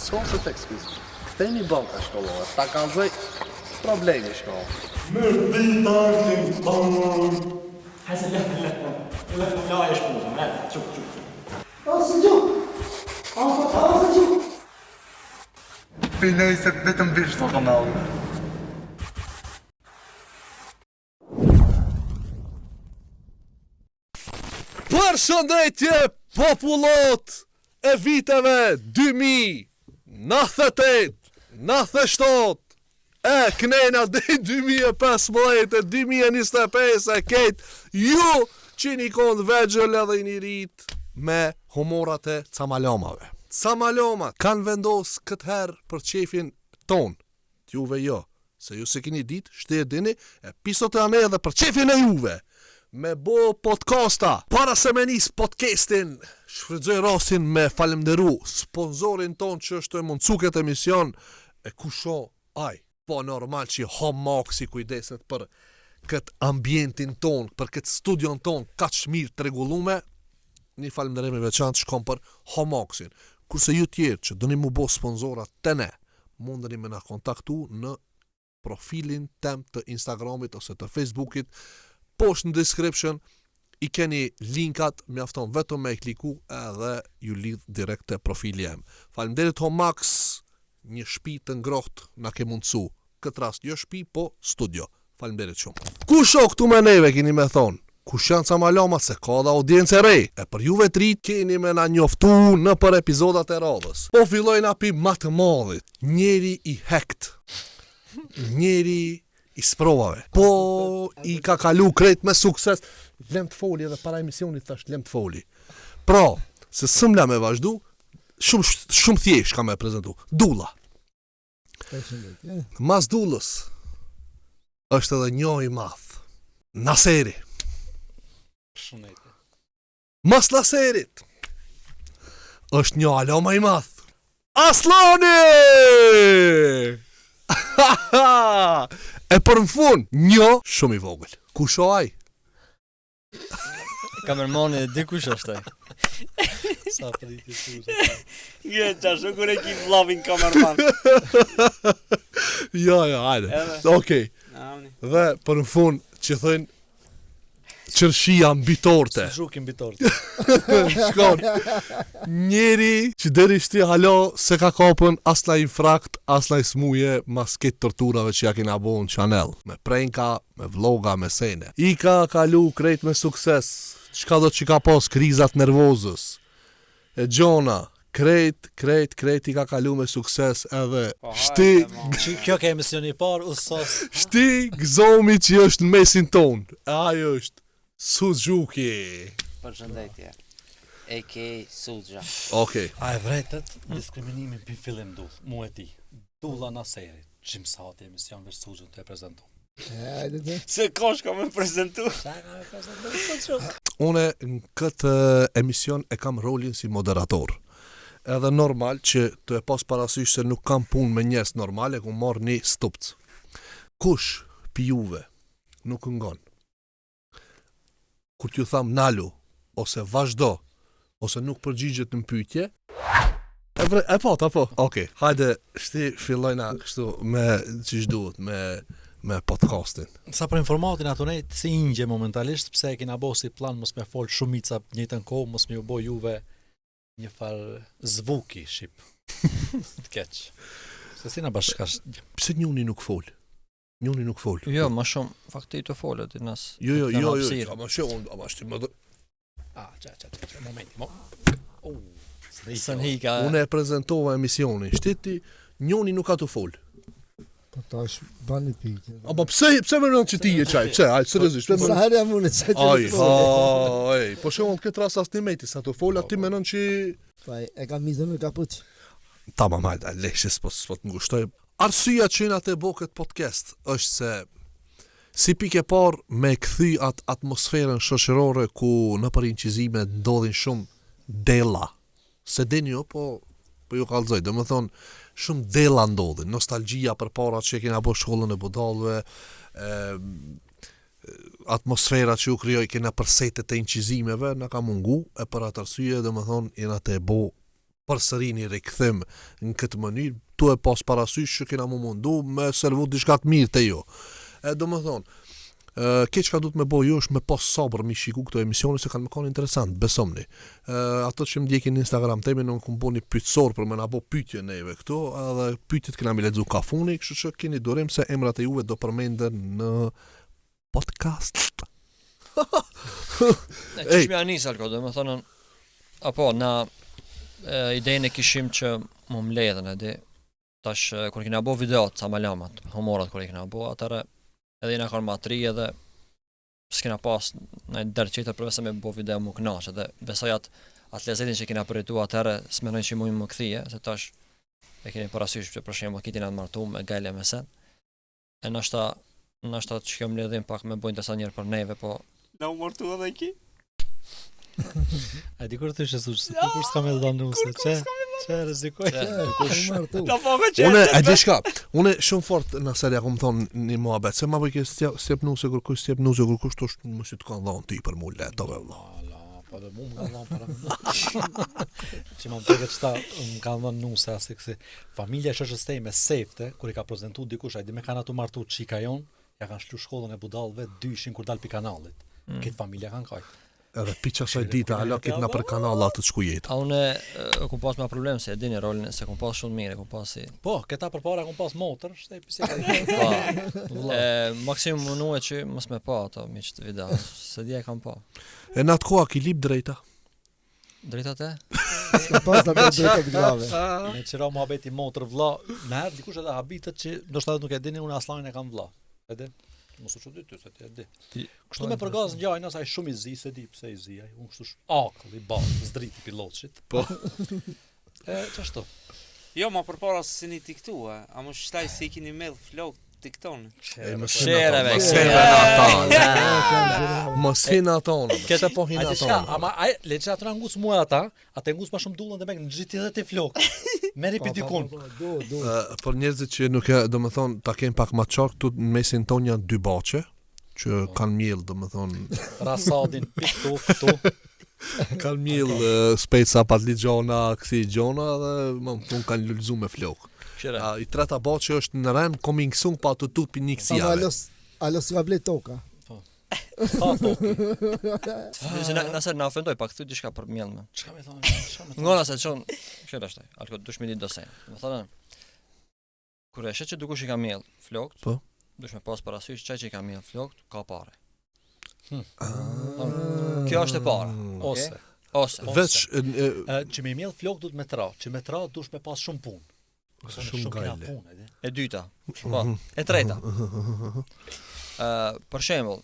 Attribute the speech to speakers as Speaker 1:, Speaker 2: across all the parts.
Speaker 1: s'ka se të ekskuzë. Këthejmë i banka shkollore, ta kalzoj problemi shkollore.
Speaker 2: حسن لا لا ايش بوزم لا شوف
Speaker 3: Pinoj se vetëm bish të kanal.
Speaker 4: Përshëndetje popullot e viteve 2098, 97, e knena dhe 2015, 2025, e ketë ju që një konë vegjël edhe një rrit me humorat e camalomave. Camalomat kanë vendos këtë herë për qefin ton, t'juve jo, se ju se keni dit, shte e dini, e pisot e ane edhe për qefin e juve. Me bo podcasta. Para se me nis podcastin, shfrytëzoj rastin me falemderu sponsorin ton që është e mundcu këtë emision, e kusho aj. Po normal që Homaxi kujdeset për këtë ambientin ton, për këtë studion ton, ka që mirë të regulume, një falemderim i veçantë shkom për Homaxin. Kurse ju tjerë që dëni mu bo sponsorat të ne, mundeni me na kontaktu në profilin tem të Instagramit ose të Facebookit, poshtë në description i keni linkat, mjafton vetëm me e kliku edhe ju lidh direkt te profili jem. Faleminderit Homax, një shtëpi të ngrohtë na ke mundsu. Këtë rast jo shtëpi, po studio. Faleminderit shumë. Kush o këtu me neve keni me thonë? Kush janë camalomat se ka dhe audiencë e re? E për juve të rit keni me na njoftu në për epizodat e radhës. Po fillojna pi më të madhit. Njeri i hekt. Njeri i sprovave. Po i ka kalu krejt me sukses. Lem të foli edhe para emisionit thash lem të foli. Pra, se sëmla me vazhdu, shumë thjesht ka me prezentu. Dulla. Mas dullës është edhe një i madh. Naseri. Mas Naserit është një aloma i madh. Aslani! E për në fund, një shumë i vogël. Kush o aj?
Speaker 5: Kamermani di kush është ai. Sa priti suze.
Speaker 2: Je çashu kur e ki vllavin kamerman.
Speaker 4: Jo, hajde. Okej. Dhe për në fund që thënë qërshia mbitorte.
Speaker 5: Zhuki mbitorte.
Speaker 4: Shkon. Njeri që deri shti halo se ka kapën asla i frakt, asla i smuje mas këtë torturave që ja kina bo në channel. Me prenka, me vloga, me sene. I ka kalu krejt me sukses. Qka do që ka pos krizat nervozës. E gjona, krejt i ka kalu me sukses edhe shti...
Speaker 5: Kjo ka emisioni parë, usos.
Speaker 4: Shti gëzomi që është në mesin ton. E ajo është Suzuki.
Speaker 6: Përshëndetje. A.K. Suxha.
Speaker 4: Okej.
Speaker 5: A e vretët, diskriminimin për fillim dull, mu e ti. Dulla Naserit, gjimsati emision veç Suxhën të e prezentu.
Speaker 2: Se kosh ka me prezentu.
Speaker 4: Une në këtë emision e kam rolin si moderator. Edhe normal që të e pas parasysh se nuk kam pun me njerëz normale, ku marrë një stupc. Kush pi juve nuk ngon? Kur t'ju tham nalu, ose vazhdo, ose nuk përgjigjet në pyetje, e po, okej, hajde, shti fillojna kështu me qish duhet, me podcastin.
Speaker 5: Sa për informatin ato nejtë si ingje momentalisht, pse e kina bo si plan mos me fol shumica njëtën kohë, mos me ju bo juve një farë zvuki shqip. Të keq. Se si na bashkash.
Speaker 4: Pse njuni nuk fol? Njuni nuk fol.
Speaker 7: Jo, ma shumë, fakti të folët i nësë.
Speaker 4: Jo, ama shti më dhe...
Speaker 5: Momenti,
Speaker 7: Sën hika...
Speaker 4: Unë e prezentova emisionin, shteti, njoni nuk ka të fol.
Speaker 8: Po tash bani pikë.
Speaker 4: Ama pse më rënë që ti e qaj, pse, ajë, seriozisht.
Speaker 8: Sa herë jam unë çaj.
Speaker 4: Po shumë këtë rast as ti meti, sa të fola ti më rënë që...
Speaker 8: Pa e kam mizën me kapuç.
Speaker 4: Tamam, hajde, leshe s'po të ngushtoj. Arsyeja që jena të bo këtë podcast është se si pikë e parë me kthy atë atmosferën shoqërore ku në për inqizime ndodhin shumë della. Se deni jo, po ju kallëzoj, do më thonë shumë della ndodhin, nostalgjia për para që kena bo shkollën e budallëve, atmosfera që u krijoi kena përsetet e inqizimeve, na ka mungu, e për atë arsye do më thonë jena të e bo përsëri një rikthim në këtë mënyrë, tu e pas parasysh që kena më mundu me servu diçka të mirë te jo. Domethënë, keq ka duhet me bo jo është me pas sabër mi shiku këto emisione se kanë më kanë interesant, besomni. Ato që më ndjekin në Instagram teme nuk më bo një pyetësor për me na bo pyetje neve këto, edhe pyetjet kena mi lexu kafuni, kështu që keni durim se emrat e juve do përmenden në podcast.
Speaker 7: Që shme anis alko, dhe më thonën, apo, na idejnë e kishim që më mledhen edhe, tash, kur kina bo videot, sa malamat, humorat kur kina bo, atëre, edhe jena kanë matri edhe s'kena pas në dërë qëtër përvesa me bo video më knaqë edhe besoj atë lezetin që kena përritu atëre s'menojnë që më këthije se tash e keni parasysh që për shembull kitin atë martu me gajle me sen e nashta që kjo mbledhim pak me bojnë të sa njerë për neve po
Speaker 6: Na u martu edhe ki?
Speaker 5: A di kur të ishe suqë, kur s'ka me dhe nuse, që rezikoj?
Speaker 4: Une, e di shka, une shumë fort në serja kom thonë një muhabet, se ma bëjke stjep nuse kërkush, to është më si të kanë dhonë ti për mu leto ve vla.
Speaker 5: Po dhe mu më kanë dhonë për më. Që më përve qëta më kanë dhonë nuse, asë kësi familja shëshës tej me sefte, kur i ka prezentu dikush, a di me kanë atu martu qika jonë, ja kanë shlu shkollën e budalve, dyshin kur dal pi kanalit. Këtë familja kanë kajtë.
Speaker 4: Edhe piqa saj dita, ala këtë na për kanala të shku jetë.
Speaker 7: A une ku pas me problem se e dini rolin se ku pas shumë mirë, ku pas si.
Speaker 5: Po, këta përpara ku pas motor, shtej pisi.
Speaker 7: Po. Maksimum mënue që mos me pa ato miq të video, se dia kam pa.
Speaker 4: E në atë koha ki lip drejta.
Speaker 7: Drejta te?
Speaker 8: S'ka pas të bërë drejta të grave.
Speaker 5: Me qëra më abeti motor vlla, në herë dikush edhe habitet që ndoshta nuk e dini, unë aslanin e kam vlla. Edhe mos u çudi ty se ti e di. Kështu me përgaz ngjajnë asaj shumë i zi, se di pse i zi ai. Unë kështu akull i ball, zdriti pilotshit. Po. Çashtu.
Speaker 6: Jo, ma përpara se si një tiktua, a më shtaj se i kini mail flok tiktonin.
Speaker 7: Shereve.
Speaker 4: Mos hin aton. Këta po hin aton.
Speaker 5: Ama ai le çka ato ngus mua ata ngus më shumë dullën dhe me nxiti edhe ti flok. Meri pitikun.
Speaker 4: Për njerëzit që nuk e, domethënë, ta kenë pak më qartë, këtu në mesin ton janë dy baçe që kanë miell, domethënë,
Speaker 5: Rasadin këtu.
Speaker 4: kanë miell speca patligjona, kësi gjona dhe më kanë lulzu me flok. I treta baçe është në rem coming soon pa të tupi një kësijave.
Speaker 8: Alo s'ka ble toka.
Speaker 7: Nëse na ofendoj pak thy diçka për mjellme.
Speaker 5: Çka më thonë?
Speaker 7: Ngona se çon, çfarë është? Alko dush me ditë do se. Do thonë kur e shet që dukush i ka mjell flokt,
Speaker 4: Po.
Speaker 7: dush me pas parasysh çaj që i ka mjell flokt, ka parë. Kjo është e para. Ose.
Speaker 4: Veç
Speaker 5: Që me mjell flok duhet me tra, që me tra dush me pas shumë punë.
Speaker 4: shumë gajle.
Speaker 7: E dyta. Po, e treta. Për shembull,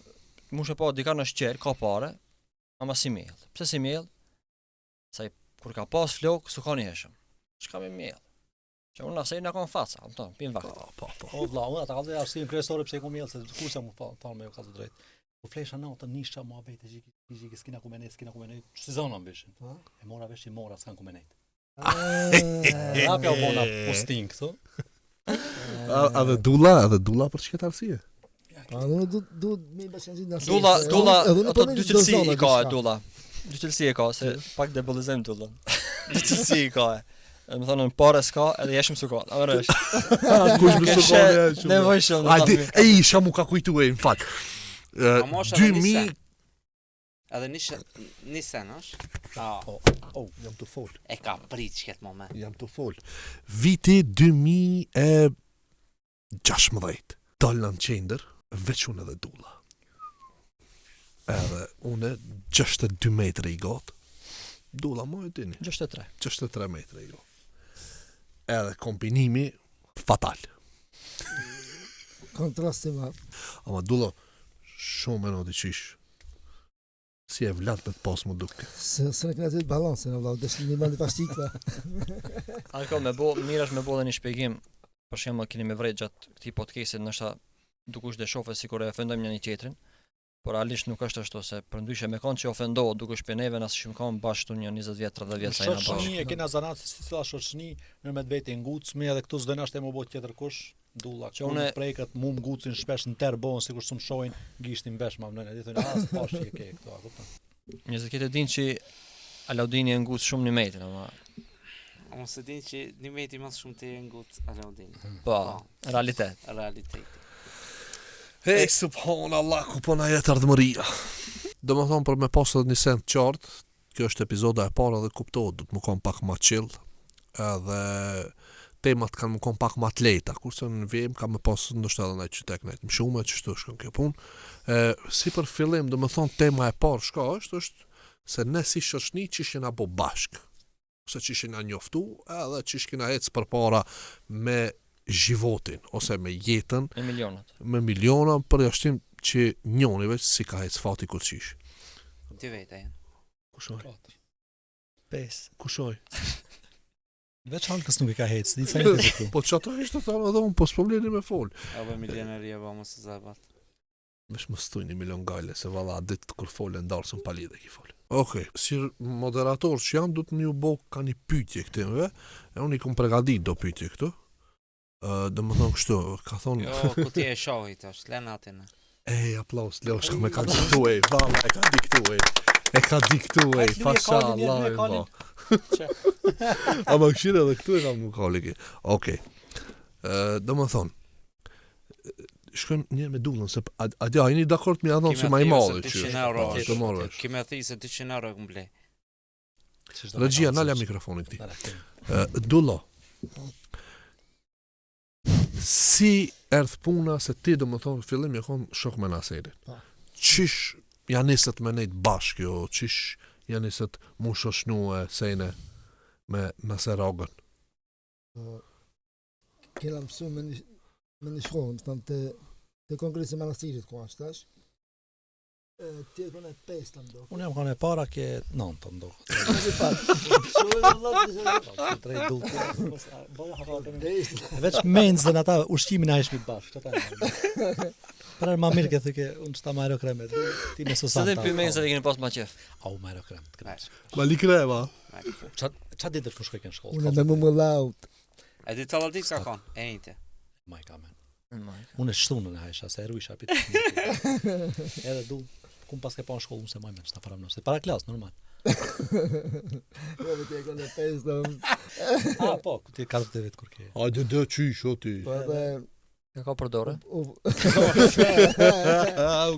Speaker 7: mush e pa dika në shqer, ka pare, ama si mjell. Pse si mjell? Sa kur ka pas flok, s'u ka njëshëm. Çka me mjell? Që unë asaj na kon faca, kupton, pin vakt.
Speaker 4: Po.
Speaker 5: O vlla, unë ata kanë arsye kryesore pse ku mjell se kurse më thonë me ka të drejtë. Po flesha natë nisha muhabete gjiki skina ku menet, si zona mbishin. E mora vesh i mora s'kan ku menet. Rapja u bona posting këtu.
Speaker 4: A dhe dula për çka arsye?
Speaker 8: Unë du me bashkëngjit në
Speaker 7: Dulla, ato dy cilësi i ka e dulla. Dy cilësi e ka, se pak debolizojmë dullën. Dy cilësi i ka e. Më thonë në pare s'ka, edhe jeshëm s'u ka. A mërë është.
Speaker 4: Kush më s'u ka?
Speaker 7: Nevojshëm.
Speaker 4: Hajde, shamu ka kujtu e, më fal. 2000
Speaker 6: Edhe Nissan është?
Speaker 4: jam të fol.
Speaker 6: E ka prit që këtë moment.
Speaker 4: Jam të fol. Viti 2016. Dalë në qender, veç unë edhe dula. Edhe une 62 metre i gotë. Dula më e dini. 63 metre i gotë. Edhe kombinimi fatal.
Speaker 8: Kontrasti ma.
Speaker 4: Ama dula shumë e në diqish. Si e vlat me të pas më duke.
Speaker 8: Se në këna të balansë, në vlau, desh një mandi pastikva.
Speaker 7: Alko, mirë është me bo dhe një shpjegim. Për shembull keni me vrejt gjatë këtij podcastit, ndoshta dukush dhe shofe sikur e ofendojmë një tjetrin. Por realisht nuk është ashtu se përndryshe me kanë që ofendohet duke shpeneve nëse shumë kanë bashkë një 20 vjet, 30 vjet sa janë bashkë.
Speaker 5: E kena zanat si cila shoqëni në me vetë ngucmi edhe këtu s'do na shte më bë tjetër kush. Dulla, që unë prekët mu ngucin shpesh në terë bohën sikur s'u shohin gishtin vesh ma vënë, edhe thonë as tash e ke këtu, a kupton.
Speaker 7: Njerëzit këtë dinë që Alaudini e nguc shumë 1 metër, ama
Speaker 6: mos e dini që 1 metri më shumë të ngut Alaudin.
Speaker 7: Po, realitet.
Speaker 6: Realiteti.
Speaker 4: Hej, subhanallah, ku po na jetë ardhmëria. Do më thonë për me pasë një send qartë, kjo është epizoda e para dhe kuptohet, du të më konë pak ma chill, edhe temat kanë më konë pak ma të lejta, kurse në vim ka më pasë ndoshta edhe nëjtë që tek nëjtë më shume, që shtu shkën kjo punë. Si për fillim, do më thonë tema e parë shka është se ne si shoqni që ishina bo bashkë, ose që ishina njoftu, edhe që ishkina ecë për para me zhivotin, ose me jetën, me miliona, për jashtim që njoni veç si ka hecë fati kur qish.
Speaker 6: Ti vete janë.
Speaker 4: Kushoj?
Speaker 5: 5.
Speaker 4: Kushoj?
Speaker 5: Veç halkës nuk i ka hecë, di sa i të këtu.
Speaker 4: Po që ato ishte thonë edhe unë, po s'problemi me folë.
Speaker 6: Apo milionaria ba mos e zabat.
Speaker 4: Vesh më stuj 1 milion gajle, se valla ditë kur folë ndarë së pali dhe ki folë. Okej, si moderator që jam, du të një bo ka një pytje këtimve, e unë i kom pregadit do pytje këtu. Dhe më thonë kështu, ka thonë...
Speaker 6: Jo, ku ti e shohit është, len atin.
Speaker 4: Ej, aplaus, Leoshka me ka diktu, valla, e ka diktu, e ka diktu, fasha Allah, valla. Ama këshire edhe këtu e kam nuk kalli. Okej, dhe më thonë, shkojmë një me dullën, se adja, jeni dakord me adhonë që ma i madhe që të morvesh.
Speaker 6: Kime thi se 200 euro e kumble.
Speaker 4: Regjia, nalja mikrofonin këti. Dullo, si erdh puna se ti do më thonë fillim e konë shok me Naserit. Qish janë nisët me nejtë bashkë jo, qish janë nisët mu shoshnu e sejne me Naserogën.
Speaker 8: Kena mësu me një shkollë, më thëmë të kongresi Manastirit ku ashtë tash. Ti e kone 5 të mdo.
Speaker 5: Unë jam kanë e para ke 9 të mdo. Veç menzën ata ushqimin a ishmi bashkë. Për ma mirë ke thëke, unë qëta ma aerokremet. Ti me
Speaker 7: Se dhe për menzën e keni pas ma qef.
Speaker 5: Au ma aerokremet.
Speaker 4: Ma li krema.
Speaker 5: Qa ditë është shkoj kënë shkollë?
Speaker 8: Unë dhe më laut.
Speaker 6: E di të ladik sa konë, e njëte.
Speaker 5: Ma i kamen. Unë e shtunën e hajsha, se e rujsha pitë. Edhe du, kum pas ke pa në shkollë, unë se majmen, që ta faram nështë. Para klasë, normal.
Speaker 8: Jo, me ti e kone 5 të
Speaker 5: Po, ti 4 vetë kur ke.
Speaker 4: Ajde dhe qish, o ti.
Speaker 8: Po edhe...
Speaker 7: Ka ka përdore?
Speaker 4: U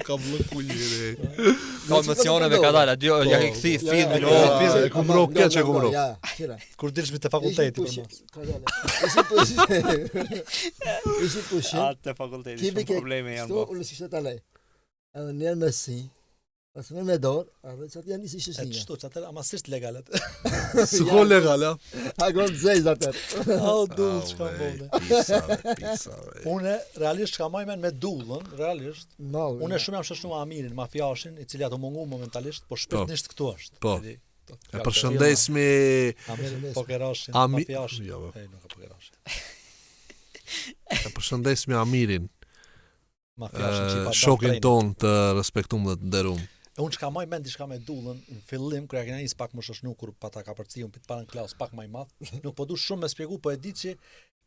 Speaker 4: ka blëku njëri.
Speaker 7: Ka emocioneve ka dalë, adio, ja ke këthi filmin.
Speaker 4: E kum ro, keq e kum ro.
Speaker 8: Ja, qira.
Speaker 5: Kur dilshmi të fakulteti për mos.
Speaker 8: Ishi pushin.
Speaker 6: Atë fakulteti, shumë probleme janë
Speaker 8: bo.
Speaker 6: bo.
Speaker 8: Unë si shtë talaj. Edhe njerë me si. Pas me dorë, edhe që atë janë nisi
Speaker 5: E
Speaker 8: shështinja.
Speaker 5: të shtu, që atër amasisht legalet.
Speaker 4: Së ko legal, ja?
Speaker 8: Ha gonë zezë atër.
Speaker 5: Au, dullë, që kam bone.
Speaker 4: Pisa.
Speaker 5: Une, realisht, që ka majmen me dullën, realisht,
Speaker 8: Malë.
Speaker 5: une shumë jam shëshnu Amirin, mafiashin, i cili ato mungu momentalisht, po shpirtnisht këtu është.
Speaker 4: Po.
Speaker 5: Edi,
Speaker 4: E përshëndesmi...
Speaker 5: Amirin, pokerashin, mafiashin.
Speaker 4: Jo,
Speaker 5: Ej, nuk e pokerashin.
Speaker 4: e përshëndesmi Amirin,
Speaker 5: Mafiashin që i pa
Speaker 4: shokin ton të respektum dhe të nderum.
Speaker 5: E unë që ka maj mend diçka me dullën, në fillim, kërë ja kena njës pak më shoshnu, kur pa ta ka përcijun, pitë parën klasë, pak maj madh, nuk po du shumë me spjegu, po e di që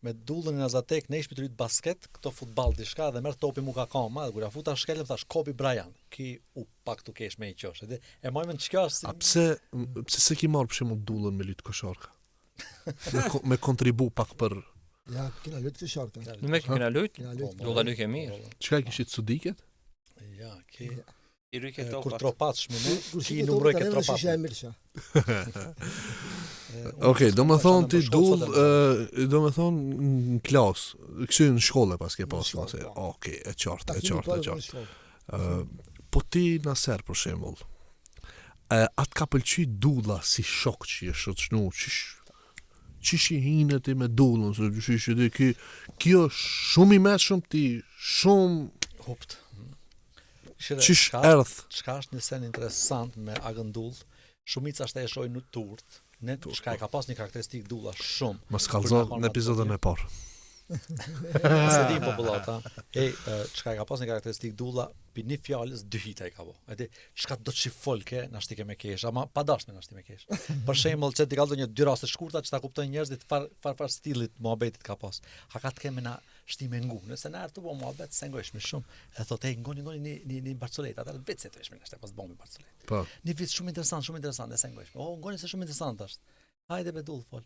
Speaker 5: me dullën në Azatek, ne ishmi të rritë basket, këto futbal diçka, dhe merë topi mu ka kama, dhe kur ja futa shkelem, thash, Kobe Bryant, ki u pak të kesh me i qosh, e maj mend që kjo është...
Speaker 4: A pse se ki marrë për shemull dullën me lytë kosharka? Me kontribu pak për...
Speaker 8: Ja, kena lutë të sharka.
Speaker 7: Në me kena lujt,
Speaker 8: Kena lutë.
Speaker 7: dulla nuk e mirë.
Speaker 4: Qëka i kishit sudiket?
Speaker 5: Ja, ki...
Speaker 6: I ryke
Speaker 5: Kur
Speaker 6: topat.
Speaker 5: tropat shmine,
Speaker 8: Kur
Speaker 5: ki
Speaker 8: shite
Speaker 5: numroj
Speaker 8: topat,
Speaker 5: ke
Speaker 8: anë shisha e
Speaker 5: tropat.
Speaker 8: mirësha.
Speaker 4: Okej, do më thonë ti
Speaker 5: Shkollë
Speaker 4: dull,
Speaker 5: sot
Speaker 4: do më thonë në klasë, kësy në shkolle pas ke
Speaker 8: Në
Speaker 4: pas,
Speaker 8: shkollë, po.
Speaker 4: okej, e qartë,
Speaker 8: Takimi
Speaker 4: e qartë, e
Speaker 8: parë në
Speaker 4: qartë.
Speaker 8: shkollë.
Speaker 4: Po ti Naser për shembull, atë ka pëlqy dulla si shok që je shoqnu, qish i hinë ti me dullën, se qish i di kjo shumë i meshëm ti, shumë
Speaker 5: Hupt.
Speaker 4: qish erdh.
Speaker 5: Çka është një sen interesant me agëndull, shumica është e shojnë në turt, ne çka e ka pas një karakteristik dulla shumë.
Speaker 4: Mas kallzo në episodën e parë.
Speaker 5: Se di popullata. Çka e ka pas një karakteristik dulla, pi një fjalës dy hita i ka bo. Edi, çka do të shifol ke, na shtike me kesh, ama pa dashme na shti me kesh. Për shembull, që ti kallzo një dy raste shkurta që ta kuptojnë njerëzit far stilit mohabetit ka pas. Ha ka të keme na shtime ngu, nëse na ertu po mohabet se ngojshme shumë. E thotë ngoni një Barcolet, atë vetë se të vesh me nashte pas bombi Barcolet.
Speaker 4: Po.
Speaker 5: Një vit shumë interesant, e se ngojshme. Oh, ngoni se shumë interesant është. Hajde be dull fol.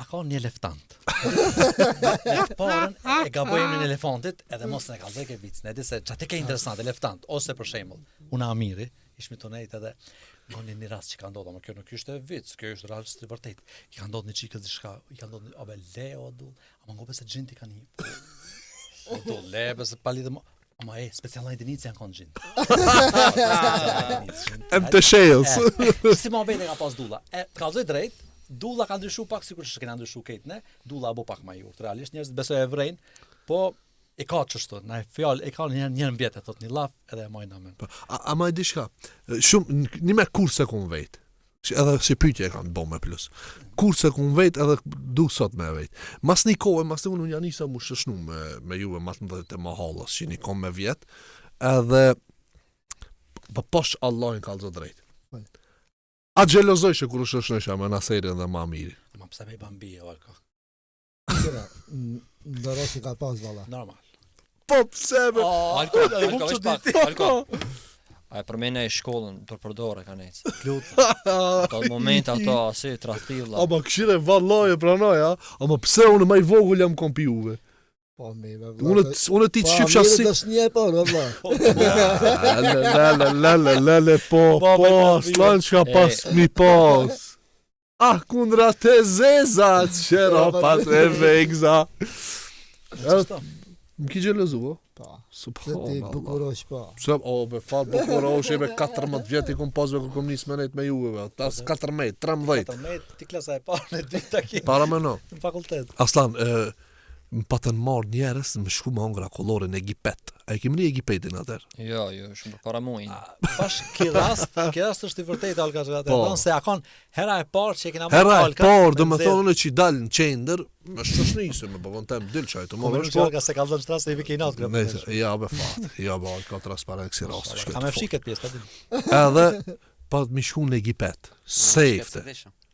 Speaker 5: A ka një elefant. Me të parën e gabojmë në elefantit edhe mos ne kallzoj ke vicin. Edhe se çati ke interesant elefant ose për shembull, una Amiri, ishmi tonet edhe ngoni një rast që ka ndodhur, më kjo nuk ishte vic, kjo është rast i vërtet. I ka ndodhur një çikës diçka, i ka ndodhur abe Leo dull, ama ngope se xhinti kanë një. Do lebe se palidhe ama specialna jedinice janë konë gjinë.
Speaker 4: Të shejës.
Speaker 5: Si më vete ka pas dulla. Ka zoj drejt, dulla ka ndryshu pak sikur që kena ndryshu ketë ne, dulla apo pak ma jurt. Realisht njerëzit besoj e vrejnë, po e ka çështo, na fjalë e ka një vjet thot një llaf edhe e majnë amen.
Speaker 4: A ma e di shka, shumë, një me kurse kun vejt, edhe si pyetje e kanë bo me plus. Kurse kun vejt edhe du sot me vejt. Mas një kohë, mas të unë janë nisa mu shëshnu me juve mas në dhe më halës, që një kom me vjet, edhe pa posh Allahin kalzo drejt. A gjelozoj që kur shëshnësha me Naserin dhe ma miri?
Speaker 5: Ma pse me i bambi e valka.
Speaker 8: Kira, ndorosi ka pas valla.
Speaker 5: Normal.
Speaker 4: Po pse me...
Speaker 7: Alko. A e përmene e shkollën të përdore ka necë. Ato moment ato asi tradhilla.
Speaker 4: Ama këshire vallaje pranoj, ama pse unë ma i vogël jam kom pi juve?
Speaker 8: Po me valla.
Speaker 4: Unë ti të shqipsha si...
Speaker 8: Po Amiri dëshnje e por valla.
Speaker 4: Lele, po, slan që ka pas mi pas. Ah, kundra te zezat, qera pat e vegza. Më ki gjelozu, o?
Speaker 8: Po. Se ti
Speaker 4: Subhanallah.
Speaker 8: bukurosh po.
Speaker 4: Pse, be fal bukurosh e be 14 vjet I kom pasve kur kom nis me nejt me juve, tas 14, 13.
Speaker 5: 14 ti klasa e parë në dyta ki
Speaker 4: Para me no.
Speaker 5: në fakultet.
Speaker 4: Aslan, më patën marrë njerës më shku më hongra kolore në Egipet. A I kemi një Egipetin atër?
Speaker 7: Jo, shumë para muajin.
Speaker 5: Bash ki rast është I vërtetë Alka që atë.
Speaker 4: Po.
Speaker 5: Don se akon hera e parë që e kena
Speaker 4: Hera e
Speaker 5: Alka.
Speaker 4: parë, do me thonë që I dalë në qender, më shëshnisë, me bëvën tem dilë të më
Speaker 5: Po
Speaker 4: vesh,
Speaker 5: që Alka se ka dhënë shtrasë I vike I natë
Speaker 4: Nëse, ja be fat, ja be ka transparent kësi rastë
Speaker 5: Ka me fshiket pjesë, pa di.
Speaker 4: Edhe, pa të mi shku në Egipet, safete,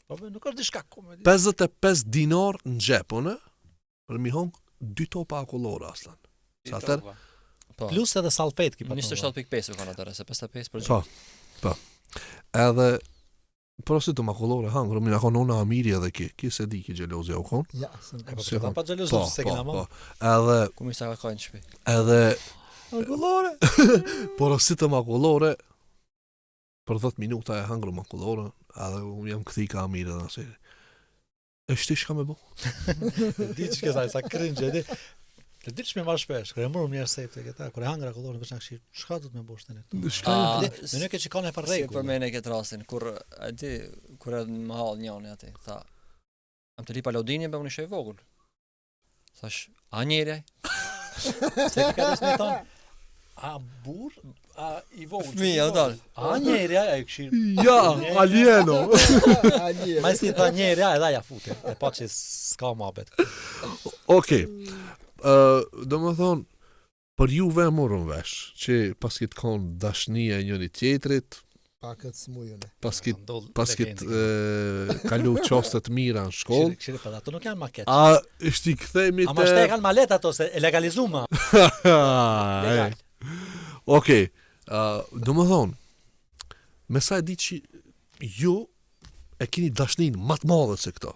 Speaker 5: Po nuk është diçka komedi.
Speaker 4: 55 dinar në gjepone, për mi hongë 2 topa akullore aslan. Sa atër?
Speaker 7: Po.
Speaker 5: Plus edhe salfet ki pa.
Speaker 7: 27.5 kanë atëre, se 55 për
Speaker 4: Po, po. Edhe, prosi të makullore hangër, mi në konë nona Amiri edhe ki se di ki gjelozja u konë.
Speaker 8: Ja, se
Speaker 5: Po
Speaker 4: Si
Speaker 5: ta
Speaker 4: hon?
Speaker 5: pa xhelozu se kena
Speaker 4: po.
Speaker 5: më.
Speaker 4: Edhe,
Speaker 7: ku mi sa ka kajnë shpi.
Speaker 4: edhe,
Speaker 5: Makullore.
Speaker 4: porosi të makullore, për 10 minuta e hangër makullore, edhe unë jam këthi ka Amiri dhe nësiri. E shti shka me bo?
Speaker 5: Di çka sa cringe di. Le diç me marr shpesh, kur e morëm njerëz safety këta, kur e hangra kollorin veç na këshir, çka do të më bosh tani?
Speaker 4: Shka
Speaker 5: Më nuk e çikon e
Speaker 7: Si
Speaker 5: farregu.
Speaker 7: për mene këtë rastin, kur e di, kur e më hall njëri aty, tha, am të ripa Lodini be unë ishte I vogël. Thash, a njeri?
Speaker 5: Se ka dashur të thon, a burr, a I vogël.
Speaker 7: Fëmija, dal.
Speaker 5: A njeri ai këshir.
Speaker 4: Ja, alieno.
Speaker 8: Ani.
Speaker 5: Ma si tha njeri, edhe ja fute. E pa që s'ka mohabet.
Speaker 4: Okej. Do më thonë, për juve e morën vesh, që pas kitë konë dashnia e njëri tjetrit,
Speaker 8: Pa këtë smujune.
Speaker 4: pas kitë kalu qostet mira në shkollë,
Speaker 5: Këshir pa ato nuk janë maket.
Speaker 4: a ishti këthejmi
Speaker 5: Ama shte kanë malet ato se e legalizuma.
Speaker 4: Legal. Okej, do më thonë, me sa e di që ju e kini dashnin matë madhe se këto.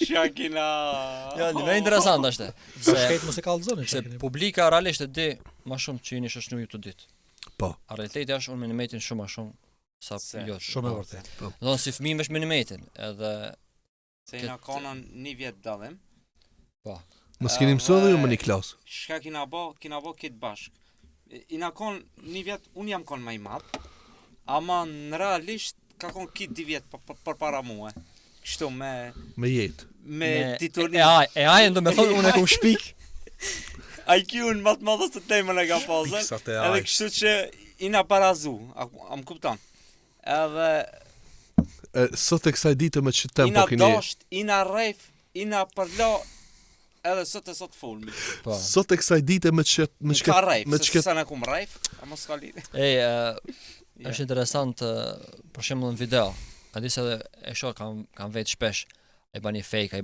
Speaker 6: Shakina.
Speaker 7: Ja, një interesant është.
Speaker 5: Se
Speaker 7: Se
Speaker 5: shkejt mos e kallëzoni.
Speaker 7: se publika realisht e di më shumë që jeni shoshnu ju të ditë.
Speaker 4: Po.
Speaker 7: A realiteti është unë minimetin shumë më shumë sa jo.
Speaker 5: Shumë e vërtet.
Speaker 7: Do si fëmijë vesh minimetin, edhe
Speaker 6: Se na konon një vjet dallim.
Speaker 4: Mos keni mësuar dhe ju më një klasë.
Speaker 6: Shka kina bo këtë bashk. I na kon një vjet, unë jam kon më I madh, ama në realisht ka kon këtë 2 vjet për para mua. Kështu me
Speaker 4: Me jetë.
Speaker 6: titullin.
Speaker 7: e ai do me thonë unë e kum shpik.
Speaker 6: IQ-n më të madh se temën e ka pasur.
Speaker 4: Piksat e
Speaker 6: Edhe
Speaker 4: aj.
Speaker 6: kështu që I na parazu, a më kupton. Edhe
Speaker 4: Sot e kësaj ditë me që
Speaker 6: I
Speaker 4: tempo
Speaker 6: na
Speaker 4: keni...
Speaker 6: dasht, I na rref, I na përlo, edhe sot e sot fulmi.
Speaker 7: Po.
Speaker 4: Sot e kësaj ditë me që...
Speaker 6: Më ka rref,
Speaker 4: me
Speaker 6: se
Speaker 4: çka
Speaker 6: sa na kum rref, a mos ka lidhje.
Speaker 7: Është interesant për shembull në video. A di se edhe e shoh kam vetë shpesh e bani fake,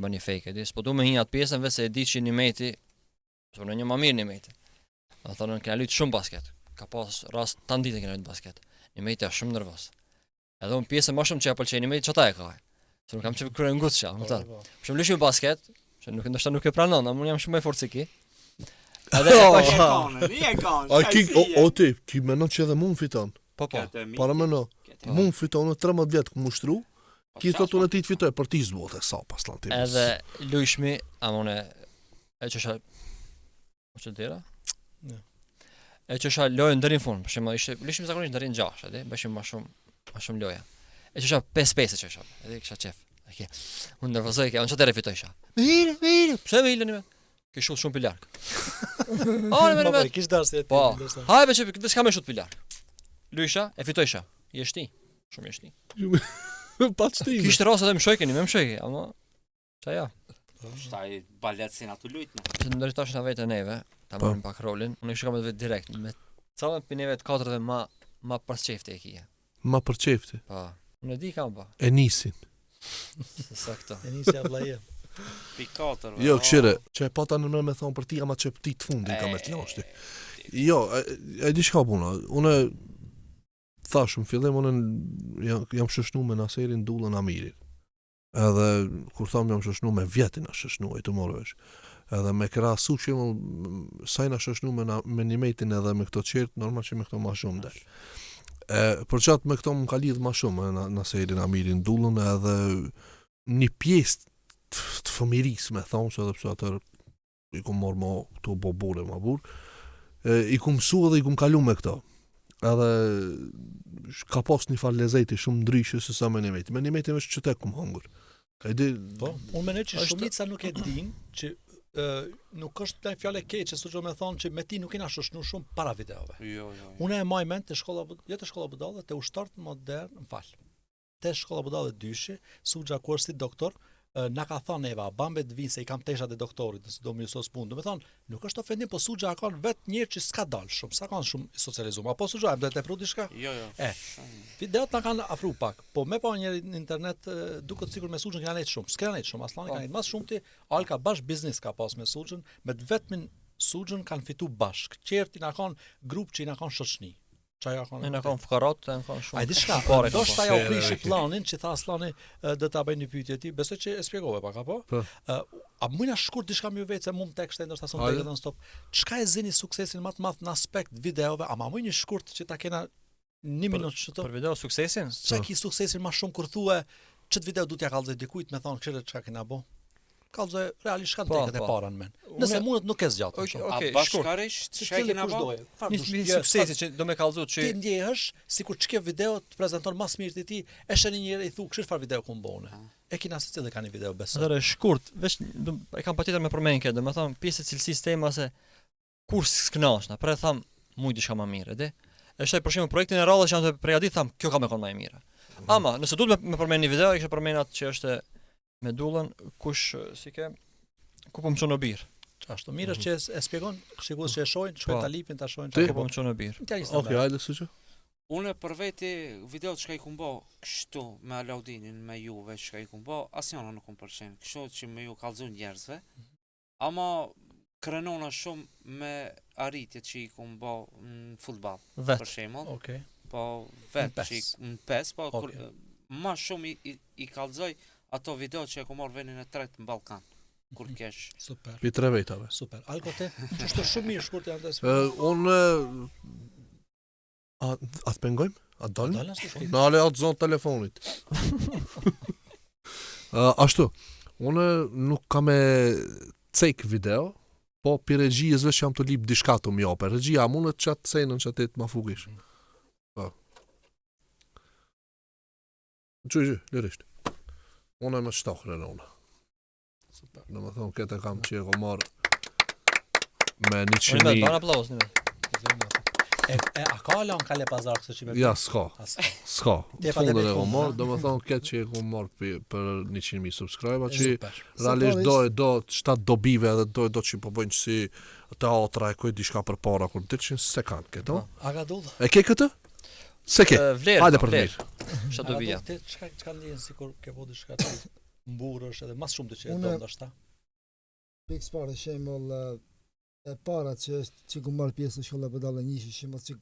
Speaker 7: e di, s'po du me hinjat pjesën vetë se e di që një meti, so në një më mirë një meti. Do thonë kena luajtur shumë basket. Ka pas rast tan ditë kena luajtur basket. Një meti është shumë nervoz. Edhe unë pjesë më shumë që ja pëlqejnë me çata e ka. Se nuk kam çfarë kryen ngutësha, më kupton. Për shembull lëshim basket, që ndoshta nuk e pranon, ama unë jam shumë më fort se ki. Edhe
Speaker 4: O ti, ki menon që edhe mund fiton.
Speaker 7: po.
Speaker 4: Para meno, mund fiton në 13 vjet ku mushtru. Ki thot unë ti të fitoj për ti zbote sa pas lan ti.
Speaker 7: Edhe lujshmi, ama unë e çesha Ço dera? E çesha lojën deri në fund, për shembull ishte lëshim zakonisht deri në 6, e di, bëshim më shumë loja. E çesha 5-5 e çesha. Edhe kisha çef. Okej. Unë nervozoj që unë çfarë fitoj isha. Mirë. Pse më hilën? Ke shut shumë pi larg.
Speaker 5: Po, kish dashje.
Speaker 7: Po. Hajde çe, këtë s'kam shut pi larg. Luisha, e fitoisha. Jeshti. Shumë jeshti.
Speaker 4: Pa çtim.
Speaker 7: Kishte rasa edhe më shojkeni, më shojke, ama çaja.
Speaker 6: Shtaj balet si na tu lutna.
Speaker 7: Të ndërtosh na vetë neve, ta marrim pak rolin. Unë kisha kam vetë direkt me callën pi neve të katërve ma për çefte e kia.
Speaker 4: Ma për çefte.
Speaker 7: Po. Unë di kam pa.
Speaker 4: E nisin.
Speaker 7: Sakto.
Speaker 5: E nisja vllaje.
Speaker 6: Pi 4.
Speaker 4: Jo, këshire, që e pata në me thonë për ti, ama që ti të fundi ka me të lashti. Jo, e di shka puna, une thash në fillim, une jam shëshnu me Naserin Dullën Amirin. Edhe, kur tham jam shëshnu me vjetin a shëshnu, e të morë vesh. Edhe me krasu që sajna shëshnu me nimetin edhe me këto qertë, normal që me këto ma shumë del. Për qatë me këto më ka lidhë ma shumë, Naserin Amirin Dullën, edhe një pjesë të fëmiris me thonë, se edhe pëse atër i ku morë ma këto bobore ma burë, i ku mësu edhe i ku më kalu me këto. Edhe ka pas një farë lezeti shumë ndryshë se sa me nimeti. Me nimeti me që ku më hangër.
Speaker 5: Po, unë menoj që shumica nuk e din që nuk është një fjale keqe, që që me thonë që me ti nuk ina shoshnu shumë para videove.
Speaker 6: Jo.
Speaker 5: Unë e maj mend të shkolla, jo të shkolla budallë, të ushtartë modern, më falë. Të shkolla budallë dyshi, Suxha kur si doktor, na ka thonë Eva, bambe të vinë se i kam teshat e doktorit, nëse do më jusos punë. Do me thonë, nuk është ofendim, po Suxha ka vetë njerë që s'ka dalë shumë, s'ka kanë shumë socializuar. Apo Suxha, më do të pru diçka?
Speaker 6: Jo.
Speaker 5: Videot na kanë afru pak, po me pa njëri në internet duket sikur me Suxhën kanë nejtë shumë. S'ka nejtë shumë, aslani kanë nejtë mas shumë ti, Alka bash biznes ka pas me Suxhën, me të vetmin Suxhën kanë fitu bashk. Qerti na kanë grup që i na kanë shoqni. Çaja kanë.
Speaker 7: Ne kanë fukarat, ne kanë shumë.
Speaker 5: Ai diçka, do shta ja u prishi planin që tha Aslani do ta bëj një pyetje ti, besoj që e shpjegove pak apo? A mëna shkurt diçka më vetë se mund tekste ndoshta son tek non stop. Çka e zini suksesin më të madh në aspekt videove, ama më një shkurt që ta kena 1 minutë çto.
Speaker 7: Për video suksesin?
Speaker 5: Çka ki suksesin më shumë kur thua ç't video duhet ja kallzoj dikujt me thon këshire çka kena bë. Kallzoj realisht kanë tekët e para në men. Nëse mundet nuk e zgjat.
Speaker 6: Okej, bashkarisht çka kena bë?
Speaker 7: Një suksesi që do me kallzu që
Speaker 5: ti ndjehesh sikur ç'ke video të prezanton më së miri ti, e shani një herë i thu këshir farë video ku mbone. E kina se cilë ka një video besoj.
Speaker 7: Atëre shkurt, veç e kam patjetër me përmend këtë, domethënë pjesë e cilësisë tema se kur s'knaqna, pra e tham mujt diçka më mirë, edi. E shtoj për shembull projektin e rradhës që janë të përgatitur, tham kjo ka më kon më e mira. Ama nëse duhet me përmend një video, kisha përmend atë që është me Dullën, kush si ke ku po më çon në bir.
Speaker 5: Ashtu mirë është që e shpjegon, shikues që e shohin, shkojnë ta lipin, ta shohin
Speaker 7: çka po më çon në bir.
Speaker 4: Okej, hajde Suxha.
Speaker 6: Unë për veti videot që ka i kumbo kështu me Alaudinin, me juve që ka i kumbo, asnjëna nuk më pëlqen. Kështu që me ju kallzon njerëzve. Ama krenona shumë me arritjet që i kumbo në futball, për shembull.
Speaker 5: Okej.
Speaker 6: Po vetë që në PES, po më shumë i kallzoj ato video që e ku marrë vendin e tretë në Ballkan. Kur kesh.
Speaker 5: Super.
Speaker 4: Pi 3 vetave.
Speaker 5: Super. Alkote, është shumë mirë shkurt janë të
Speaker 4: unë a të pengojmë? A të dalë? Në ale atë zonë telefonit. Ashtu, unë nuk kam e cek video, po për regjijës vesh jam të lip dishka të mjope. Regjia mune të qatë cenën që atë të ma fugish. Gjë, lirisht. Unë e me shtohre në unë. Në më thonë, këtë kam që e ko marë me 100.000...
Speaker 7: Unë me aplauz,
Speaker 5: a ka lan kale pazar kësë që me...
Speaker 4: Ja, s'ka. Fundën e ko marë, do më thonë, këtë që e ko marë për 100.000 subscriber, që realisht do 7 dobive edhe do që po bëjnë që si teatra e kujt diçka për para, kur të që se kanë këtë, no?
Speaker 5: A ka dullë?
Speaker 4: E ke këtë? Se ke? Hajde për mirë.
Speaker 7: Çfarë do vija?
Speaker 5: Çka ndjen sikur ke vodi diçka të mburrësh edhe më shumë të që e do ndoshta.
Speaker 8: Pikë parë shembull e para që është që ku marr pjesë në shkolla budallë njëshi shembull që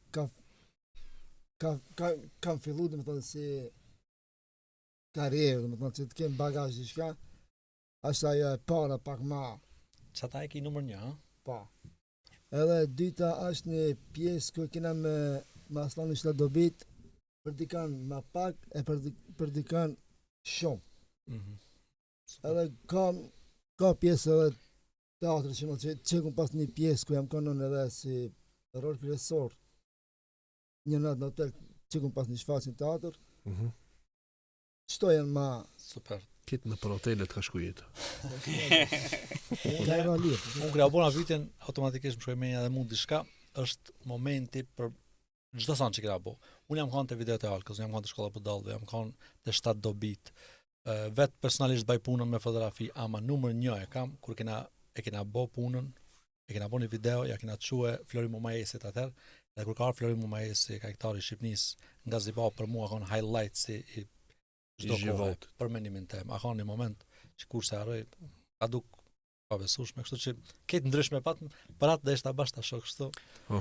Speaker 8: kam filluar domethënë si karrierë, domethënë që të kem bagazh diçka, është ajo e para pak ma,
Speaker 5: Qa ta e ki numër 1, ha?
Speaker 8: po. Edhe e dyta është një pjesë ku kena me maslani shta dobit, për dikan ma pak e për dikan shumë. Edhe ka pjesë edhe teatri që kum pas një pjesë ku jam konon edhe si rol kryesor. Një natë në hotel që kum pas një shfaqje në teatr. Çto janë ma
Speaker 5: Super.
Speaker 4: Kitë në për hotelet ka shku jetë.
Speaker 8: ka roli.
Speaker 5: Unë kërja bona vitin, automatikisht më shkoj menja dhe mund diçka, është momenti për çdo san që kërja bo. Unë jam kanë të video të Alkës, jam kanë të shkolla Budallëve, jam kanë të 7 dobit. Vetë personalisht baj punën me fotografi, ama numër 1 e kam, kur e kena bo punën, e kena bo një video, ja kena të quhe Flori Mumajesit atër, dhe kur ka arë Flori Mumajesi, kajtari Shqipnis, nga ziba për mua kanë highlight si i çdo kohë për mendimin tem. A ka një moment që kur se harroj, a duk pa besueshme, kështu që këtë ndryshme pat për atë dhe ishta bashkë ta shoh kështu.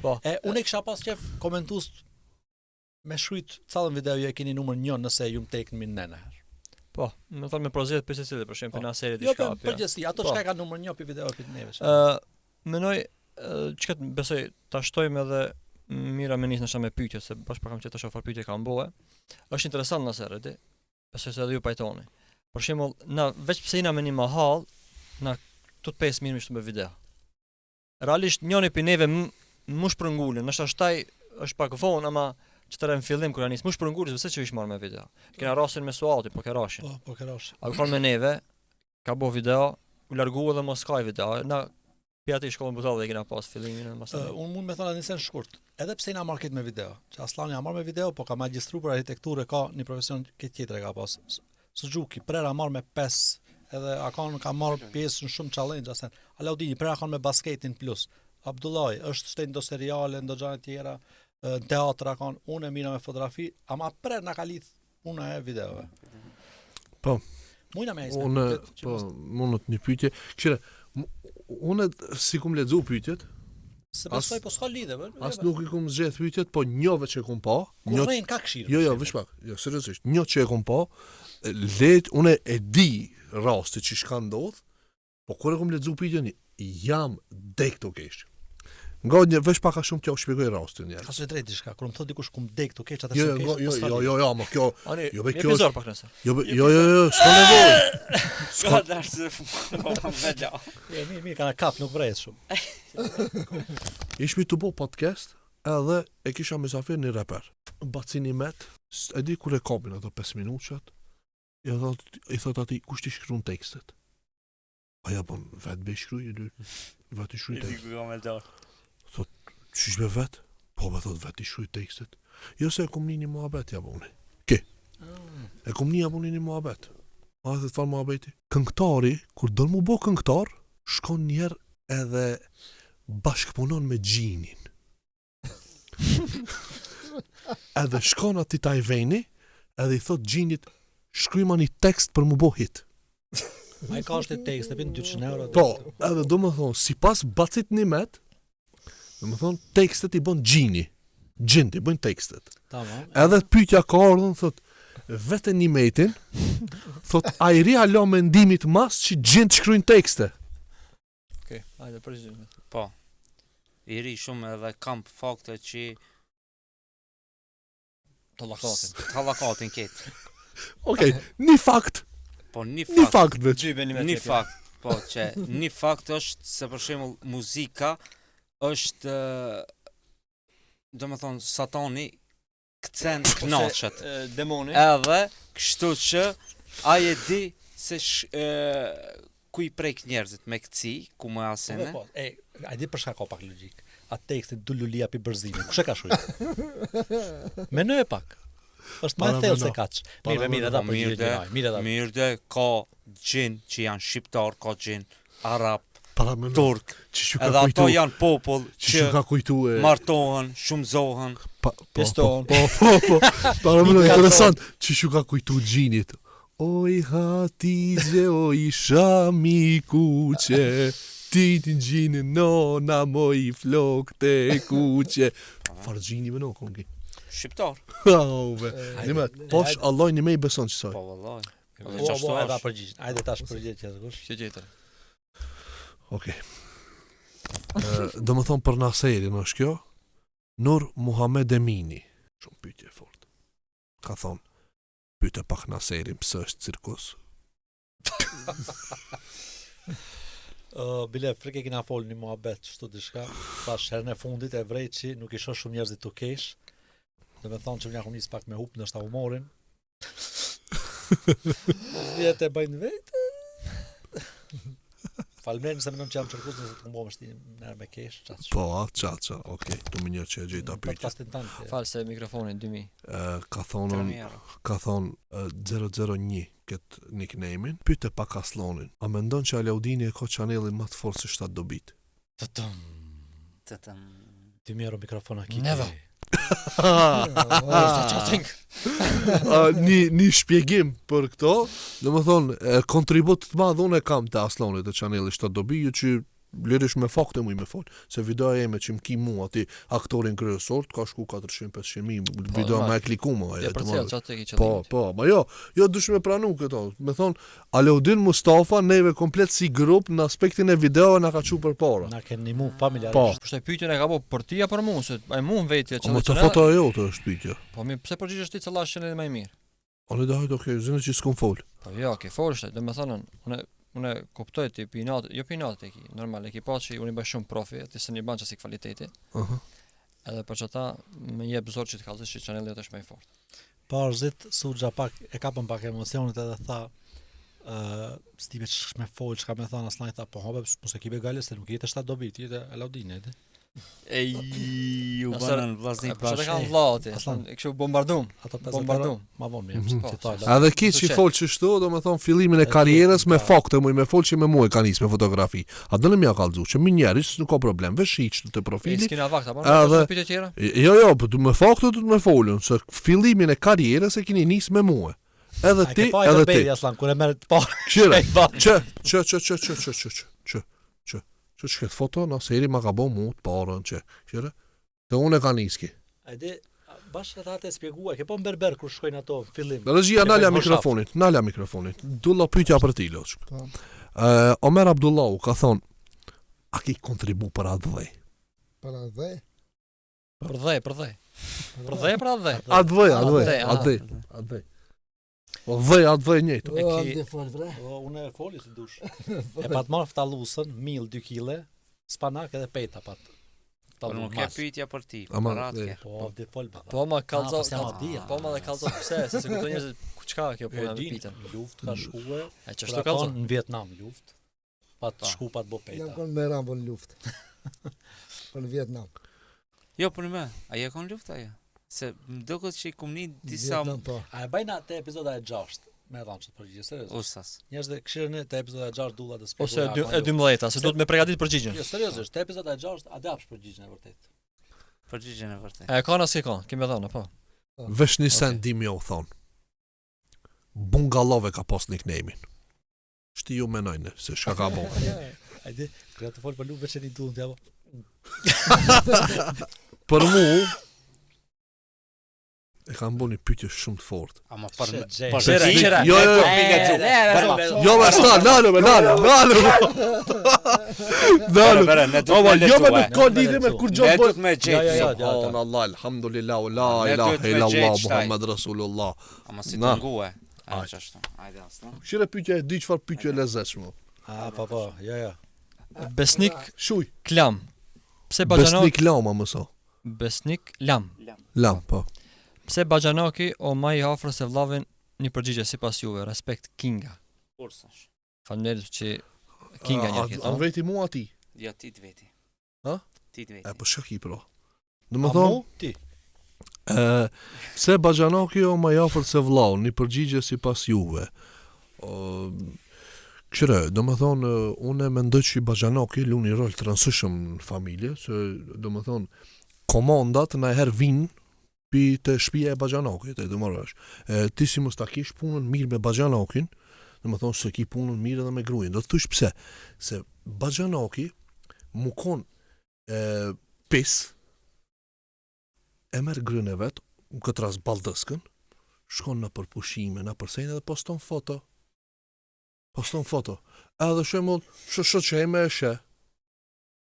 Speaker 7: Po.
Speaker 5: Unë kisha pas qef komentues me shkruajt callën video e keni numër 1 nëse ju më teknë min nëna herë.
Speaker 7: Po, më thonë me prozet për secili, për shembull, na seri
Speaker 5: Jo,
Speaker 7: diçka.
Speaker 5: përgjithësi, ato çka ka numër 1 për video për neve.
Speaker 7: Menoj çka besoj ta shtojmë edhe mira me nis nësha me pyetje se bash pa kam që të shoh far pyetje ka mbohe. Është interesant na serë di. Besoj se edhe ju pajtoni. Për shembull, na veç pse jena me një mahall, na tot 5 mirë me video. Realisht njëri për neve më shprëngulën, nështë ashtaj është pak vonë, ama që të në fillim kër janis, më shprëngulën, vëse që ish marrë me video. Kena rasin me suati, po ke rashin.
Speaker 5: Po ke rashin.
Speaker 7: A kanë me neve, ka bo video, u largu edhe mos ka video. Na pjati shkollën Budallë dhe kena pas fillimin e masë.
Speaker 5: Unë mund me thonë nisen shkurt. Edhe pse na market me video. Që Aslani a marrë me video, po ka magjistru për arhitekturë, ka një profesion këtë tjetër e ka pas. Suzuki, prera marrë me 5, edhe Akon ka marrë pjesë në shumë challenge asen. Alaudini, prera kanë me basketin plus. Abdullaj, është shtenë do seriale, ndo gjane tjera, teatra kanë, unë e mira me fotografi, ama prerë na ka lidh puna e videove.
Speaker 4: Po.
Speaker 5: Mujna me isme.
Speaker 4: Unë, po, mundët një pyetje. Këshire, unë si kum lexu pyetjet,
Speaker 5: Se besoj po s'ka lidhe,
Speaker 4: as nuk i kum zgjedh pyetjet, po njove që kum pa.
Speaker 5: Kurrën ka këshirë.
Speaker 4: Jo, veç pak. Jo, seriozisht. Një që e kum pa, unë e di rasti që shka ndodh, po kur e kum lexu pyetjen, jam dek të keq. Nga një veç pak a shumë t'ja u shpjegoj rastin njerë.
Speaker 5: Ka së drejt diçka, kur më thot dikush kum dek të keq, atë
Speaker 4: Jo,
Speaker 5: s'e keq.
Speaker 4: jo, ma kjo.
Speaker 7: Ani,
Speaker 4: Jo, be
Speaker 7: një
Speaker 4: kjo.
Speaker 7: pizor pak nëse.
Speaker 4: Jo, s'ka nevojë.
Speaker 6: Ska dash se vetë.
Speaker 5: Mirë, kana kap, nuk vrejt shumë.
Speaker 4: Ishmi të bo podcast, edhe e kisha mesafir një reper. Bacini met, e di kur e kapin ato 5 minutat, i thot ati, kush ti shkruan tekstet? Aja, po, vetë be shkruj, vetë i shkruj tekstet. Qysh me vetë? Po, me thot, vetë i shkruj tekstet. Jo se e kom një muhabet, ja boni. Ke? E kom një aboni një muhabet. A dhe të farë muhabeti? Këngëtari, kur dëll mu bo këngëtar, shkon njerë edhe bashkëpunon me gjinin. Edhe shkon ati taj veni, edhe i thot gjinit, shkryma një tekst për mu bo hit.
Speaker 5: A i ka është i tekst, e pin 200 euro.
Speaker 4: Po, edhe do më thonë, si pas bacit një met, do më thonë, tekstet i bon gjini. Gjint i bën tekstet.
Speaker 5: Tamam.
Speaker 4: Edhe pyetja ka ardhur, thot, vete një metin, thot, a i ri alo mendimit mas që gjint shkrujnë tekste.
Speaker 7: Okej, hajde përgjigjem.
Speaker 6: Po. I ri shumë edhe kam fakte që tallakatin ketë.
Speaker 4: Okej, një fakt,
Speaker 6: Po një
Speaker 4: një
Speaker 6: fakt.
Speaker 4: fakt veç.
Speaker 6: Një fakt. Po që një fakt është se për shembull muzika është domethënë satani kthen knaqet.
Speaker 7: Demoni.
Speaker 6: Edhe kështu që ai e di se ku i prek njerëzit me këci, ku më asene.
Speaker 5: Po, a di për shka ka pak logjik. A tekstit du lulia pi bërzime. Kushe ka shujt? Menoj e pak. Është më e thellë se kaq. Mirë da përgjigje.
Speaker 6: Mirë dhe ka gjin që janë shqiptar, ka gjin arab,
Speaker 4: Para më
Speaker 6: turk.
Speaker 4: që
Speaker 6: Edhe ato janë popull
Speaker 4: që ka kujtu e...
Speaker 6: martohen, shumëzohen.
Speaker 5: Piston.
Speaker 4: Po. Para më interesant, që ka kujtu gjinit. Oj hatizje, oj shami kuqe, ti të gjinë nona moj flok të kuqe. Farë gjini më në kongi.
Speaker 6: shqiptar.
Speaker 4: Ove. Nimet, posh Allah një me I beson qësoj.
Speaker 6: Po vallaj.
Speaker 5: Edhe përgjigjen. Hajde tash përgjigje tjetër.
Speaker 7: Që tjetër.
Speaker 4: Okej. Do më thonë për Naserin është kjo, Nur Muhammed Emini. Shumë pyetje fort. Ka thonë, pyete pak Naserin pse është cirkus.
Speaker 5: Bile, frike kina fol një muhabet, qështu diçka, thash herën e fundit e vrejt që nuk isho shumë njerëzit të kesh, dhe me thonë që më njëkum njës pak me hup nështë ta humorin. Vjetë e bëjnë vetë. Falmeri nëse mënëm që jam qërkus nëse të kumbo më shtinim nërë me kesh, qatë shumë.
Speaker 4: Po, qatë, okej, të më njërë që e gjejta pyetje.
Speaker 7: Falë se mikrofonin 2000.
Speaker 4: Ka thonë 001 këtë nickname-in, pyete pak Aslonin. A mendon që Alaudini e ka chanelin më të fortë se 7 dobit?
Speaker 6: Tëtëm.
Speaker 5: Ty mjero mikrofona kike.
Speaker 7: Neva.
Speaker 4: Një shpjegim për këto, do më thonë, kontribut të madh unë e kam të Aslonit të chaneli 7 dobi, ju që lirish me fakte mu I me fol, se videoja eme që më ki mu ati aktorin kryesor, ka shku 400-500 mijë, video me e kliku mu. Po, ma jo dush me pranu këto, me thonë, Alaudin Mustafa neve komplet si grup në aspektin e video na ka qu për para.
Speaker 5: Na keni mu familjarisht.
Speaker 7: Po shte pyetjen e ka bo për ti a për mu, se e mu në vetja që...
Speaker 4: Më të foto e jo të është pyetja.
Speaker 7: Po mi, pse përgjigjesh ti cëlla është qenë më I mirë?
Speaker 4: Ole da hajtë okej, zinë që s'kom fol.
Speaker 7: Po jo, ke folshte, dhe me thonën, unë kuptoj ti pinat, jo pinat e ki, normal, e ki pa që unë I bëj shumë profi, ti se një banë që si kvaliteti, edhe për që ta me jep zor që të kalëzës që chaneli është më I fort.
Speaker 5: Parzit, Suxha pak, e kapën pak emocionit edhe tha, stipe që me fol, që ka me thana slajt, tha, po hobe, mos e kibe gale, se nuk jetë 7 dobi, ti jetë Alaudini, edhe.
Speaker 6: U banën vllaznik
Speaker 7: Po çfarë kanë vllati? E kështu bombardum.
Speaker 5: Ato
Speaker 7: bombardum.
Speaker 5: Ma vonë mirë,
Speaker 4: Edhe ki që fol qështu, do me thonë fillimin e karrierës me fakte mu, me fol që me mu e ka nis me fotografi. A do në mja kalëzu, që mi njerës nuk ka problem, vesh hiq të profili.
Speaker 7: S'kina vakt, apo në pyetje tjera?
Speaker 4: Jo, po me fakte du të me folën, se fillimin e karrierës e kini nis me mu. Edhe ti, edhe ti.
Speaker 5: Kur e merr të parë.
Speaker 4: Qire, që këtë foto, Naseri ma ka bo mu të parën që, qire, të unë e ka niski.
Speaker 5: Ajde, bashkë të atë e spjegua, ke po më berber kur shkojnë ato fillim.
Speaker 4: Regjia, nalja mikrofonit, dulla pyetja për ti, loqk. Omer Abdullahu ka thonë, a ki kontribu për atë dhej?
Speaker 8: Për atë dhej?
Speaker 7: Për dhej. Për dhej, për atë dhej?
Speaker 4: Atë dhej. O dhej, atë dhej njëtë.
Speaker 5: Unë e foli si dush. E pat marrë ftallusën, mil 2 kile, spanak edhe pejta pat.
Speaker 6: Po nuk ke pyetja për ti,
Speaker 4: Ama,
Speaker 6: për atë ke.
Speaker 5: Po, dhe fol pa.
Speaker 7: Po ma kallzo,
Speaker 5: Po
Speaker 7: ma dhe kallzo pse, se kupton njerëzit çka kjo puna me pitën.
Speaker 5: Luftë ka shkuar.
Speaker 7: E çështu kallzo
Speaker 5: Në Vietnam luftë. Pat shku pat bo pejta.
Speaker 8: Jam konë me Rambo në luftë. Për në Vietnam.
Speaker 6: Jo, për me, a je kon luftë aja? Se më duket që I kum një disa...
Speaker 5: A e bajna te epizoda e 6, me dhamë që të përgjigje, serios.
Speaker 6: Usas.
Speaker 5: Njerëz dhe këshirën e te epizoda e 6 dulla dhe
Speaker 7: ose
Speaker 5: spjegoj.
Speaker 7: e 12, se duhet me përgatit përgjigjen.
Speaker 5: Jo, seriozisht, te epizoda e 6 a dapsh përgjigjen e vërtet.
Speaker 6: Përgjigjen e vërtet.
Speaker 7: E ka nësi ka, kemi dhënë, po.
Speaker 4: Vesh një sen dimi o thonë. Bungalove ka pos nickname-in. Shti ju menojnë, se shka ka bo.
Speaker 5: Ajde, kërja të folë për lupe që një dullën t'jabo.
Speaker 4: Për mu, e kam bo një pyetje shumë të fortë.
Speaker 6: Ama për me...
Speaker 5: Qere.
Speaker 4: Jo me sta, nalo. Jo me ka lidhje me kur gjotë
Speaker 6: Letut me gjejtë.
Speaker 4: Allah, alhamdulillah, la ilaha illallah, Muhammed Rasulullah.
Speaker 6: Ama si të ngue. Ajde asla.
Speaker 4: Shire pyetje e di çfarë pyetje lezetshme.
Speaker 5: Po, ja.
Speaker 7: Besnik
Speaker 4: Shuj.
Speaker 7: Klam. Pse Baxhanaki?
Speaker 4: Besnik Lama më so.
Speaker 7: Besnik Lam.
Speaker 4: Lam, po.
Speaker 7: Pse Baxhanaki o më I afër se vllavin një përgjigje sipas juve, respekt Kinga.
Speaker 6: Kursash.
Speaker 7: Faleminderit që Kinga një këtë.
Speaker 4: A veti mua ati?
Speaker 6: Ja, ti të veti.
Speaker 4: Ha?
Speaker 6: Ti të veti.
Speaker 4: E po shaki pro. Në më thonë,
Speaker 5: ti.
Speaker 4: Pse Baxhanaki o më I afër se vllau, një përgjigje sipas juve. Qëre, do më thonë, unë mendoj që Baxhanaki lu një rol të rëndësishëm në familje, se do më thonë, komandat në herë vinë pi të shtëpia e Baxhanakit, e do marrësh. Ti si mos ta kish punën mirë me Baxhanakin, do më thonë se ki punën mirë edhe me gruajin. Do të thosh pse? Se Baxhanaki mu kon pis e merr grën e vet, në këtë rast baldëskën, shkon në përpushime, në përsejnë dhe poston foto. Edhe shembull, shoqëme e she.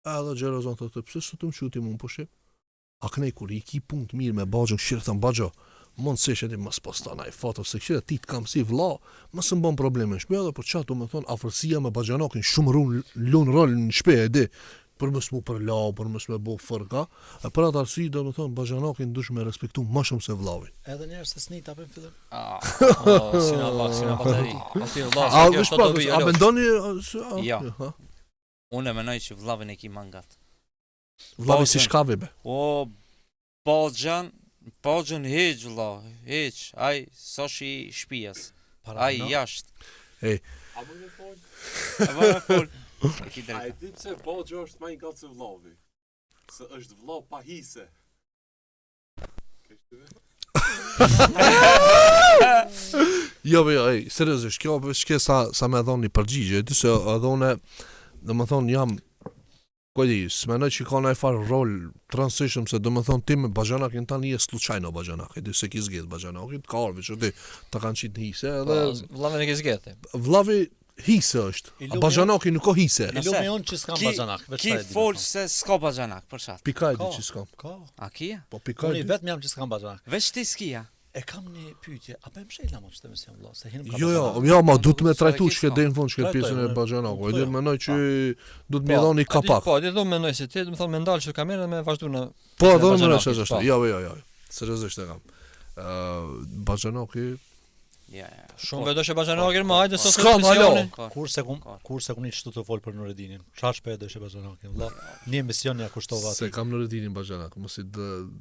Speaker 4: Edhe xherozon thotë, pse s'u të më quti mua po shih? A kënej kur I ki punë të mirë me baxhën, shirë thënë baxho, mund se që ti mos poston ai foto, se këshire ti të kam si vlla, mos më bën probleme në shtëpi, edhe për çfarë do të thon afërsia me baxhanokin shumë lun rol në shtëpi, e di, për mos mu përla, për mos me bo fërka, e për atë arsye do të thon baxhanokin dush me respektu më shumë se vllavin.
Speaker 5: Edhe njerëz se snit apo fillim.
Speaker 7: Si na bateri. Aty vlla, kjo është dobi.
Speaker 4: A mendoni
Speaker 6: Ja. Unë mendoj që vllavin e ki mangat.
Speaker 4: vllavi si shkavi be?
Speaker 6: O, Balxhan hiç vlla, hiç. Ai soshi shtëpias. Ai jashtë.
Speaker 2: A më në fol?
Speaker 6: A më fol. E ki
Speaker 2: A e
Speaker 6: drejtë.
Speaker 2: di pse Balxha është më I gat se vllavi? Se është vlla pa hise.
Speaker 4: Jo, seriozisht, kjo është sa më dhoni përgjigje, ti se dhone, domethënë jam ko di, s'mendoj që ka ndaj farë rol transition, se domethënë ti me baxhanakin tani je sluçajno baxhanak, e di se ki zgjedh baxhanakit, ka arve që ti ta kanë qitë në hise, edhe
Speaker 7: Vllavin e ke zgjedhë.
Speaker 4: vllavi hise është, a baxhanaki nuk ka hise.
Speaker 5: Ilume unë që s'kam baxhanak, veç
Speaker 6: Ki
Speaker 5: sa e di.
Speaker 6: fol se s'ka baxhanak, për çfarë?
Speaker 4: Pika e di
Speaker 5: Ka.
Speaker 4: që s'kam.
Speaker 5: Ka.
Speaker 6: A kia?
Speaker 4: Po pika e
Speaker 5: Unë
Speaker 4: di.
Speaker 5: vetëm jam që s'kam baxhanak.
Speaker 6: Veç ti s'kia.
Speaker 5: E kam një pyetje, a bëjmë shela më çtë emision vëlla, se hinim
Speaker 4: Jo, ma du të me trajtu
Speaker 6: Sa
Speaker 4: që
Speaker 6: e
Speaker 4: deri në fund që
Speaker 5: Trajtoj,
Speaker 4: pjesën e
Speaker 5: unë-
Speaker 4: baxhanakut.
Speaker 5: unë
Speaker 4: Edhe
Speaker 5: po,
Speaker 4: mendoj që du të më dhoni kapak.
Speaker 7: Po, ti do mendoj se ti, do të thonë me ndalë që kamerën me vazhdu në
Speaker 4: Po,
Speaker 7: e
Speaker 4: do më
Speaker 7: baxhanakit,
Speaker 4: nëse është.
Speaker 7: po.
Speaker 4: Jo. Seriozisht e kam. Baxhanaki
Speaker 6: Ja.
Speaker 7: Shumë vedosh e baxhanokin, më hajde sot
Speaker 4: S'kam, halo.
Speaker 5: Kurse kum çtu të fol për Nuredinin. Çfarë shpejt do të baxhanakin vëlla. Një emision ja kushtova
Speaker 4: se
Speaker 5: aty.
Speaker 4: kam në rëdinin baxhanak, mos I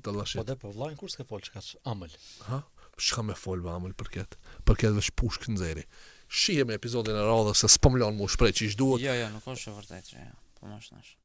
Speaker 4: dallashit.
Speaker 5: Po dhe po vllajin kur s'ke fol çka amël.
Speaker 4: Ha? Shka me fol amël për këtë veç pushk nxeri. Shihem episodin e radhës se s'po mlon mu shpreh ç'ish duhet.
Speaker 6: Jo, nuk është e vërtetë që ja. Po më shnash.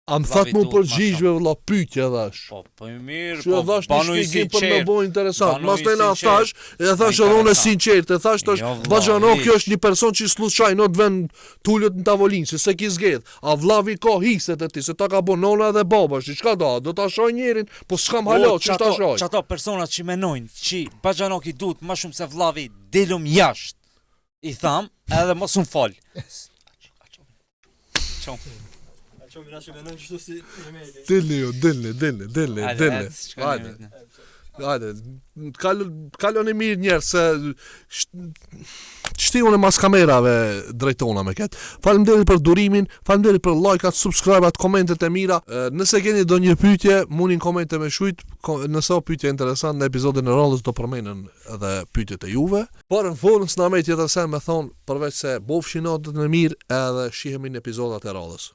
Speaker 4: Am
Speaker 6: Vllavi
Speaker 4: that mu
Speaker 6: duhet
Speaker 4: përgjigjve vëlla pyetje dhash.
Speaker 6: Po mirë,
Speaker 4: Që dhash një
Speaker 6: banuj
Speaker 4: shpjegim për me
Speaker 6: sinqert.
Speaker 4: bo interesant.
Speaker 6: Banuj
Speaker 4: Mas të na
Speaker 6: sinqert.
Speaker 4: thash, e thash edhe unë sinqert, e thash tash
Speaker 6: Jo, vlla,
Speaker 4: baxhanoki
Speaker 6: hiç.
Speaker 4: është një person që sluçaj, në të vend tullet në tavolinë, se ki zgjedh. A vllavi ka hiset e ti, se ta ka bo nona dhe baba, çka do ta shoj njërin, po s'kam halo, ç'është ta shoj.
Speaker 6: Çato personat që menojnë që baxhanoki duhet më shumë se vllavi, dilum jashtë. I tham, edhe mos un fol. Çon.
Speaker 4: Dilni. Hajde, kaloni mirë njerë, se shti unë mas kamerave drejtona me ketë. Faleminderit për durimin, faleminderit për lajkat, subscribe-at, komentet e mira. Nëse keni do një pyetje, munin komente me shujt, nëse o pyetje interesant në episodin e radhës do përmenen edhe pyetjet e juve. Por në fund s'na me tjetër se me thonë, përveç se bofshin natën e mirë edhe shihemi në epizodat e radhës.